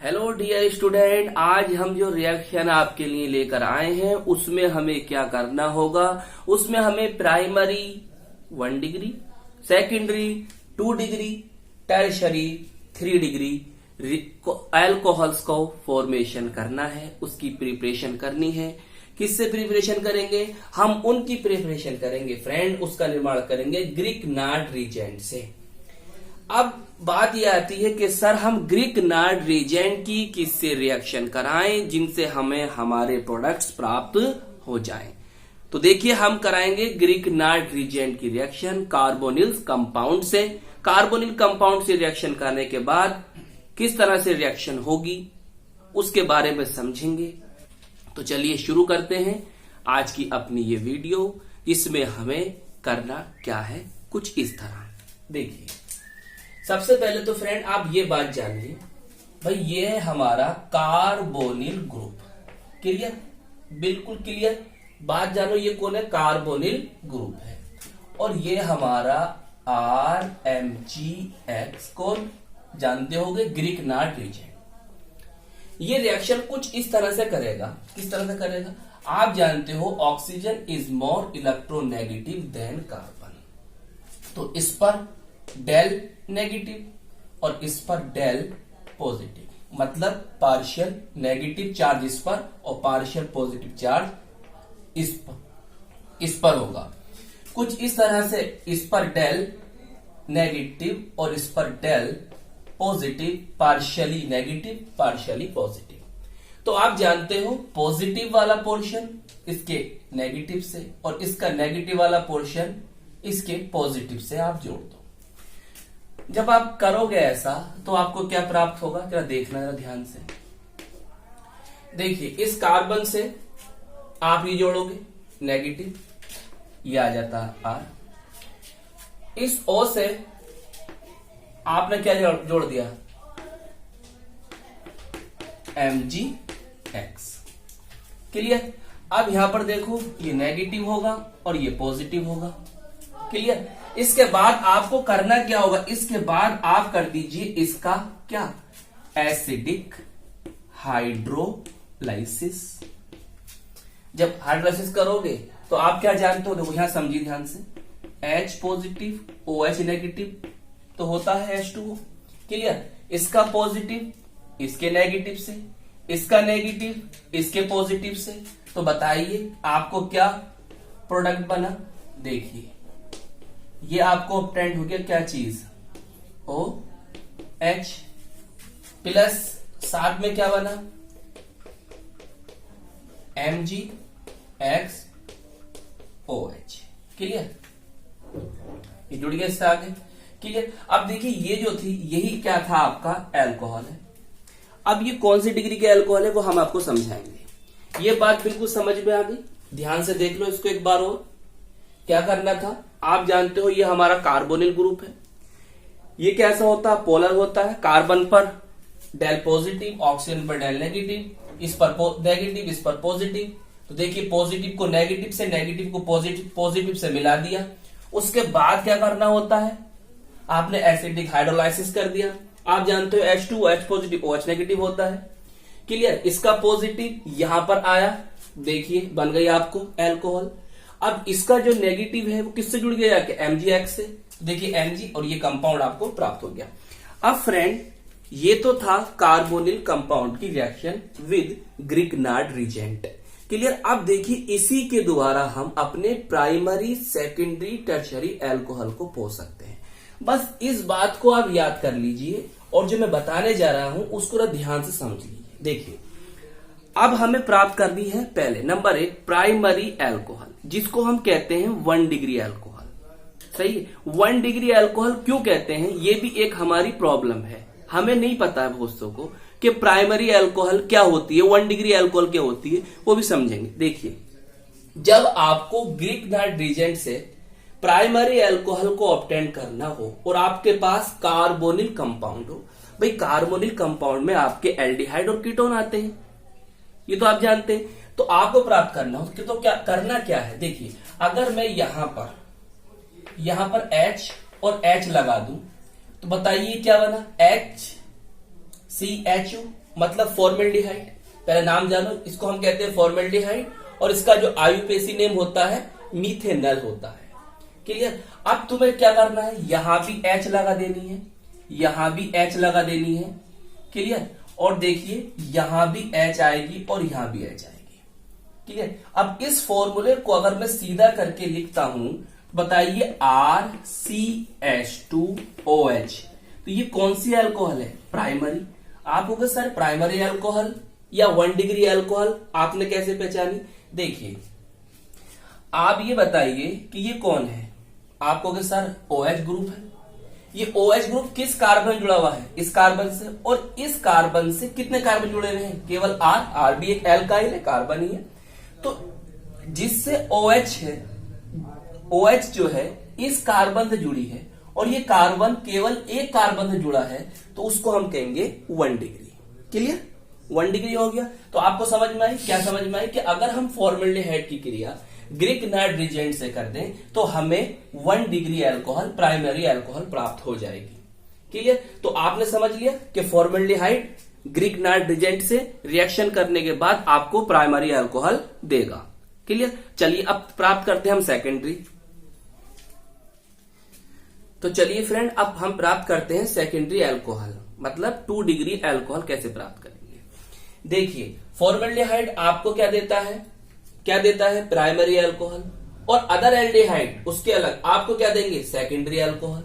Hello dear student, आज हम जो रिएक्शन आपके लिए लेकर आए हैं उसमें हमें क्या करना होगा। उसमें हमें primary 1 degree, secondary 2 degree, tertiary 3 degree alcohols को फॉर्मेशन करना है, उसकी प्रिपरेशन करनी है। किससे प्रिपरेशन करेंगे? हम उनकी प्रिपरेशन करेंगे फ्रेंड, उसका निर्माण करेंगे ग्रिग्नार्ड रिएजेंट से। अब बात यह आती है कि सर हम ग्रिग्नार्ड रिएजेंट की किससे रिएक्शन कराएं जिनसे हमें हमारे प्रोडक्ट्स प्राप्त हो जाएं। तो देखिए, हम कराएंगे ग्रिग्नार्ड रिएजेंट की रिएक्शन कार्बोनिल कंपाउंड से। कार्बोनिल कंपाउंड से रिएक्शन करने के बाद किस तरह से रिएक्शन होगी उसके बारे में समझेंगे। तो चलिए शुरू करते हैं आज की अपनी ये वीडियो। इसमें हमें करना क्या है, कुछ इस तरह। देखिए, सबसे पहले तो फ्रेंड आप ये बात जानिए, भाई ये है हमारा कार्बोनिल ग्रुप। क्लियर? बिल्कुल क्लियर। बात जानो, ये कौन है? कार्बोनिल ग्रुप है। और ये हमारा RMgX कौन? जानते होंगे, ग्रिग्नार्ड रिएजेंट। ये रिएक्शन कुछ इस तरह से करेगा। किस तरह से करेगा? आप जानते हो oxygen is more electronegative than carbon, तो इस पर डेल नेगेटिव और इस पर डेल पॉजिटिव, मतलब पार्शियल नेगेटिव चार्ज इस पर और पार्शियल पॉजिटिव चार्ज इस पर होगा। कुछ इस तरह से इस पर डेल नेगेटिव और इस पर डेल positive, partially negative partially positive. तो आप जानते हो पॉजिटिव वाला पोर्शन इसके नेगेटिव से और इसका नेगेटिव वाला पोर्शन इसके पॉजिटिव से आप जोड़ दो। जब आप करोगे ऐसा तो आपको क्या प्राप्त होगा, जरा देखना जरा ध्यान से। देखिए, इस कार्बन से आप ये जोड़ोगे नेगेटिव, ये आ जाता है R। इस O से आपने क्या जोड़ दिया? MgX। क्लियर? अब यहां पर देखो, ये नेगेटिव होगा और ये पॉजिटिव होगा। क्लियर? इसके बाद आपको करना क्या होगा? इसके बाद आप कर दीजिए इसका क्या? Acidic hydrolysis. जब हाइड्रोलाइसिस करोगे तो आप क्या जानते हो? देखो यहां समझिए ध्यान से, H पॉजिटिव OH नेगेटिव तो होता है H2O। क्लियर? इसका पॉजिटिव इसके नेगेटिव से, इसका नेगेटिव इसके पॉजिटिव से, तो बताइए आपको क्या प्रोडक्ट बना? देखिए, ये आपको ऑब्टेंड हो गया क्या चीज? OH प्लस साथ में क्या बना? MgX OH। क्लियर? ये जुड़ गया इससे आगे। क्लियर? अब देखिए, ये जो थी यही क्या था? आपका अल्कोहल है। अब ये कौन सी डिग्री के अल्कोहल है वो हम आपको समझाएंगे। ये बात बिल्कुल समझ में आ गई? ध्यान से देख लो इसको एक बार और। क्या करना था? आप जानते हो ये हमारा कार्बोनिल ग्रुप है। ये कैसा होता है? पोलर होता है। कार्बन पर डेल पॉजिटिव, ऑक्सीजन पर डेल नेगेटिव, इस पर नेगेटिव इस पर पॉजिटिव। तो देखिए, पॉजिटिव को नेगेटिव से, नेगेटिव को पॉजिटिव से मिला दिया। उसके बाद क्या करना होता है? आपने एसिडिक हाइड्रोलाइसिस कर दिया। आप जानते हो H2OH पॉजिटिव OH नेगेटिव होता है। क्लियर? इसका पॉजिटिव यहां पर आया, देखिए बन गई आपको अल्कोहल। अब इसका जो नेगेटिव है वो किससे जुड़ गया? MgX से। देखिए Mg और ये कंपाउंड आपको प्राप्त हो गया। अब फ्रेंड, ये तो था कार्बोनिल कंपाउंड की reaction with Grignard reagent. Clear? अब देखिए, इसी के द्वारा हम अपने प्राइमरी, सेकेंडरी, टर्शरी अल्कोहल को पो सकते हैं। बस इस बात को आप याद कर लीजिए और जो मैं बताने जा रहा हूं उसको ध्यान से समझ लीजिए। देखिए, अब हमें प्राप्त करनी है पहले नंबर 1 प्राइमरी अल्कोहल, जिसको हम कहते हैं 1 डिग्री अल्कोहल। सही है? 1 डिग्री अल्कोहल क्यों कहते हैं? ये भी एक हमारी प्रॉब्लम है, हमें नहीं पता है दोस्तों को कि प्राइमरी अल्कोहल क्या होती है, 1 डिग्री अल्कोहल क्या होती है, वो भी समझेंगे। देखिए, जब आपको ग्रिग्नार्ड रिएजेंट से प्राइमरी अल्कोहल को ऑब्टेन करना हो और आपके पास कार्बोनिल कंपाउंड हो, भाई कार्बोनिल कंपाउंड में आपके एल्डिहाइड और कीटोन आते हैं, ये तो आप जानते हैं। तो आपको प्राप्त करना हो तो क्या करना क्या है? देखिए, अगर मैं यहां पर H और H लगा दूं तो बताइए क्या बना? HCHO मतलब फॉर्मेल्डिहाइड, पहले नाम जानो, इसको हम कहते हैं फॉर्मेल्डिहाइड, और इसका जो आईयूपीएसी नेम होता है मीथेनॉल होता है। क्लियर। अब तुम्हें क्या करना है, यहां भी H लगा देनी है, यहां भी H लगा देनी है। क्लियर। और देखिए यहां भी H आएगी और यहां भी H आएगी। क्लियर। अब इस फॉर्मूले को अगर मैं सीधा करके लिखता हूं, बताइए RCH2OH, तो ये कौन सी अल्कोहल है, प्राइमरी। आप होगा सर प्राइमरी अल्कोहल या 1 डिग्री अल्कोहल, आपने कैसे पहचानी। देखिए आप ये बताइए कि ये कौन है, आप कहोगे सर OH ग्रुप है। ये OH ग्रुप किस कार्बन जुड़ा हुआ है, इस कार्बन से, और इस कार्बन से कितने कार्बन जुड़े हुए हैं, केवल R भी एक एल्काइल है, कार्बन ही है। तो जिससे OH है, OH जो है इस कार्बन से जुड़ी है, और ये कार्बन केवल एक कार्बन से जुड़ा है, तो उसको हम कहेंगे 1 डिग्री। क्लियर। 1 डिग्री हो गया। तो आपको समझ में आई, क्या समझ में आई कि अगर हम फॉर्मेल्डिहाइड की क्रिया ग्रीक नाइट रिजेंट से कर दें तो हमें 1 डिग्री अल्कोहल, प्राइमरी अल्कोहल प्राप्त हो जाएगी। क्लियर। तो आपने समझ लिया कि फॉर्मेल्डिहाइड ग्रीक नाइट रिजेंट से रिएक्शन करने के बाद आपको प्राइमरी अल्कोहल देगा। क्लियर। चलिए अब प्राप्त करते हैं हम सेकेंडरी। तो चलिए फ्रेंड अब हम प्राप्त करते हैं सेकेंडरी अल्कोहल, मतलब 2 डिग्री अल्कोहल कैसे प्राप्त करेंगे। देखिए फॉर्मेल्डिहाइड आपको क्या देता है, क्या देता है, प्राइमरी अल्कोहल, और अदर एल्डिहाइड उसके अलग आपको क्या देंगे, सेकेंडरी अल्कोहल।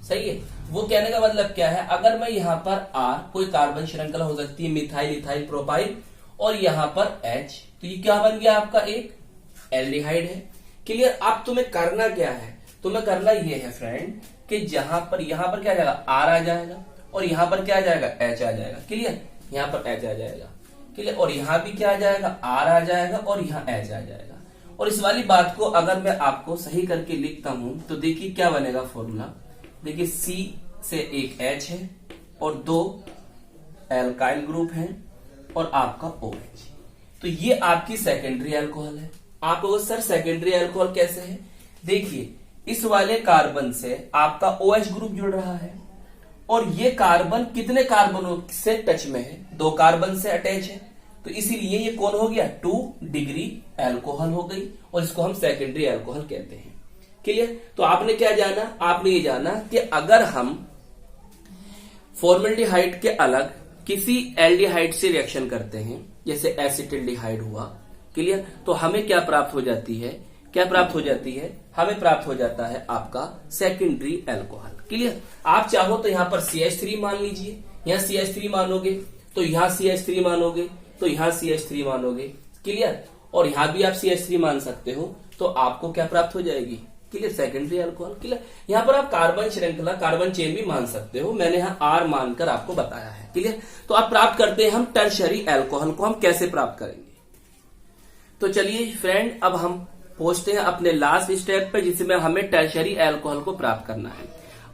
सही है। वो कहने का मतलब क्या है, अगर मैं यहां पर R, कोई कार्बन श्रृंखला हो सकती है, मिथाइल, इथाइल, प्रोपाइल, और यहां पर H, तो ये क्या बन गया आपका, एक एल्डिहाइड है। क्लियर। अब तुम्हें करना क्या है, तुम्हें करना ये है फ्रेंड कि यहां पर क्या आ जाएगा, R आ जाएगा, और यहां पर क्या आ जाएगा, H आ जाएगा। क्लियर। यहां पर H आ जाएगा। क्लियर। और यहां भी क्या आ जाएगा, R आ जाएगा, और यहां H आ जाएगा। और इस वाली बात को अगर मैं आपको सही करके लिखता हूं तो देखिए क्या बनेगा फॉर्मूला। देखिए C से एक H है और 2 एल्काइल ग्रुप हैं और आपका OH, तो ये आपकी सेकेंडरी अल्कोहल है। आप लोगों सर सेकेंडरी अल्कोहल कैसे है, देखिए इस वाले कार्बन से आपका OH ग्रुप जुड़ रहा है, और ये कार्बन कितने कार्बनों से टच में है, 2 कार्बन से अटैच है, तो इसीलिए ये कौन हो गया, 2 डिग्री अल्कोहल हो गई, और इसको हम सेकेंडरी अल्कोहल कहते हैं। क्लियर। तो आपने क्या जाना, आपने ये जाना कि अगर हम फॉर्मेल्डिहाइड के अलग किसी एल्डिहाइड से रिएक्शन करते हैं, जैसे एसिटिल्डिहाइड हुआ, क्लियर, तो हमें क्या प्राप्त हो जाती है, क्या प्राप्त हो जाती है, हमें प्राप्त हो जाता है आपका सेकेंडरी अल्कोहल। क्लियर। आप चाहो तो यहां पर CH3 मान लीजिए, यहां CH3 मानोगे तो यहां CH3 मानोगे तो यहां CH3 मानोगे। क्लियर। और यहां भी आप CH3 मान सकते हो, तो आपको क्या प्राप्त हो जाएगी, क्लियर, सेकेंडरी अल्कोहल। क्लियर। यहां पर आप कार्बन श्रृंखला, कार्बन चेन भी मान सकते हो, मैंने यहां R मानकर आपको बताया है। क्लियर। तो आप प्राप्त करते हैं हम टर्शरी अल्कोहल को, हम कैसे प्राप्त करेंगे। तो चलिए फ्रेंड अब हम पहुंचते हैं अपने लास्ट स्टेप पे, जिसमें हमें टर्शरी अल्कोहल को प्राप्त करना है।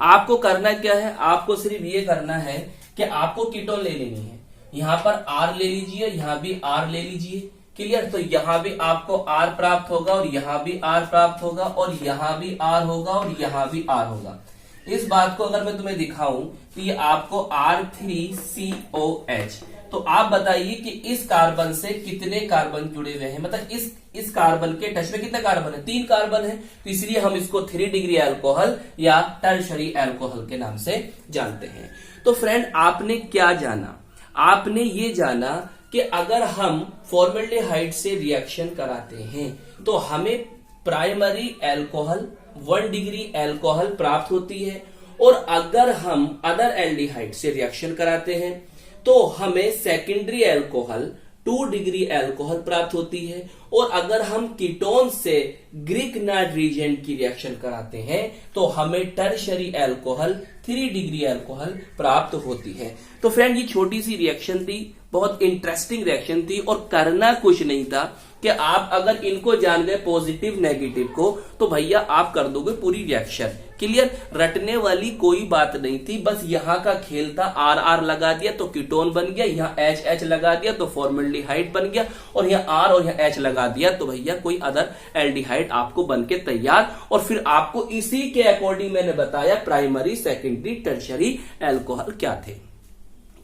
आपको करना क्या है, आपको सिर्फ ये करना है कि आपको कीटोन ले लेनी है। यहां पर R ले लीजिए, यहां भी R ले लीजिए। क्लियर। तो यहां भी आपको R प्राप्त होगा, और यहां भी R प्राप्त होगा, और यहां भी R होगा, और यहां भी R होगा। इस बात को अगर मैं तुम्हें दिखाऊं तो ये आपको R3COH, तो आप बताइए कि इस कार्बन से कितने कार्बन जुड़े हुए हैं, मतलब इस कार्बन के टच में कितने कार्बन है, 3 कार्बन है, तो इसलिए हम इसको 3 डिग्री अल्कोहल या टर्शरी अल्कोहल के नाम से जानते हैं। तो फ्रेंड आपने क्या जाना, आपने ये जाना कि अगर हम फॉर्मेल्डिहाइड से रिएक्शन कराते हैं तो हमें प्राइमरी अल्कोहल 1 डिग्री अल्कोहल प्राप्त होती है, और अगर हम अदर एल्डिहाइड से रिएक्शन कराते हैं तो हमें सेकेंडरी अल्कोहल 2 डिग्री अल्कोहल प्राप्त होती है, और अगर हम कीटोन से ग्रीक नाइट रिएजेंट की रिएक्शन कराते हैं तो हमें टर्शरी अल्कोहल 3 डिग्री अल्कोहल प्राप्त होती है। तो फ्रेंड ये छोटी सी रिएक्शन थी, बहुत इंटरेस्टिंग रिएक्शन थी, और करना कुछ नहीं था कि आप अगर इनको जान गए पॉजिटिव नेगेटिव को, तो भैया आप कर दोगे पूरी रिएक्शन। क्लियर। रटने वाली कोई बात नहीं थी, बस यहाँ का खेल था, R लगा दिया तो कीटोन बन गया, यहाँ H लगा दिया तो फॉर्मेल्डिहाइड बन गया, और यहाँ R और यहाँ H लगा दिया तो भैया कोई अदर एल्डिहाइड आपको बन के तैयार। और फिर आपको इसी के अकॉर्डिंग मैंने बताया प्राइमरी, सेकेंडरी, टर्शरी अल्कोहल क्या थे।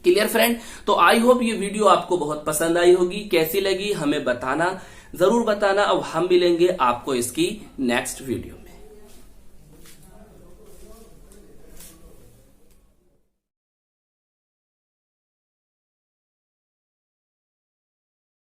Clear friend? तो आई होप ये वीडियो आपको बहुत पसंद आई होगी। कैसी लगी हमें बताना, जरूर बताना। अब हम मिलेंगे आपको इसकी नेक्स्ट वीडियो में।